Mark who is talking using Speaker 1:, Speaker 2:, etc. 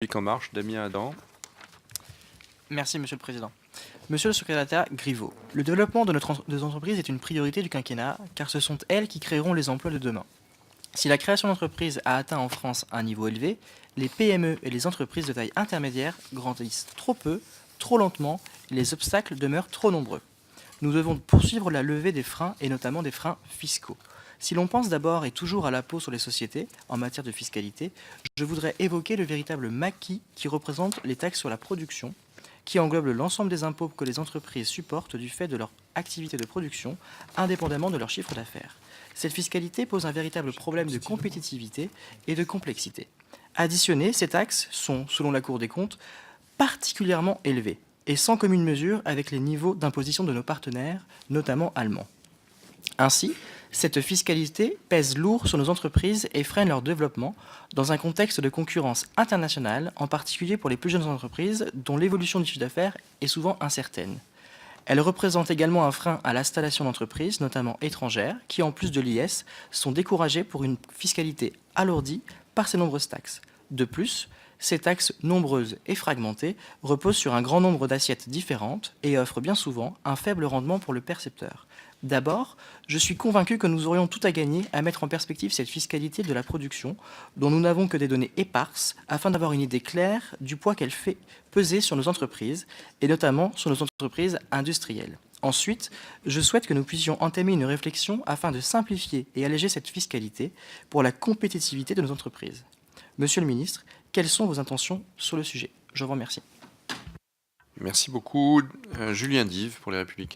Speaker 1: République En Marche, Damien Adam.
Speaker 2: Merci, Monsieur le Président. Monsieur le secrétaire Griveaux, le développement de nos entreprises est une priorité du quinquennat, car ce sont elles qui créeront les emplois de demain. Si la création d'entreprises a atteint en France un niveau élevé, les PME et les entreprises de taille intermédiaire grandissent trop peu, trop lentement, et les obstacles demeurent trop nombreux. Nous devons poursuivre la levée des freins, et notamment des freins fiscaux. Si l'on pense d'abord et toujours à l'impôt sur les sociétés en matière de fiscalité, je voudrais évoquer le véritable maquis qui représente les taxes sur la production, qui englobe l'ensemble des impôts que les entreprises supportent du fait de leur activité de production, indépendamment de leur chiffre d'affaires. Cette fiscalité pose un véritable problème de compétitivité et de complexité. Additionnées, ces taxes sont, selon la Cour des comptes, particulièrement élevées et sans commune mesure avec les niveaux d'imposition de nos partenaires, notamment allemands. Ainsi, cette fiscalité pèse lourd sur nos entreprises et freine leur développement dans un contexte de concurrence internationale, en particulier pour les plus jeunes entreprises dont l'évolution du chiffre d'affaires est souvent incertaine. Elle représente également un frein à l'installation d'entreprises, notamment étrangères, qui, en plus de l'IS, sont découragées pour une fiscalité alourdie par ces nombreuses taxes. De plus, ces taxes nombreuses et fragmentées reposent sur un grand nombre d'assiettes différentes et offrent bien souvent un faible rendement pour le percepteur. D'abord, je suis convaincu que nous aurions tout à gagner à mettre en perspective cette fiscalité de la production, dont nous n'avons que des données éparses, afin d'avoir une idée claire du poids qu'elle fait peser sur nos entreprises, et notamment sur nos entreprises industrielles. Ensuite, je souhaite que nous puissions entamer une réflexion afin de simplifier et alléger cette fiscalité pour la compétitivité de nos entreprises. Monsieur le ministre, quelles sont vos intentions sur le sujet? Je vous remercie.
Speaker 1: Merci beaucoup. Julien Dive pour les Républicains.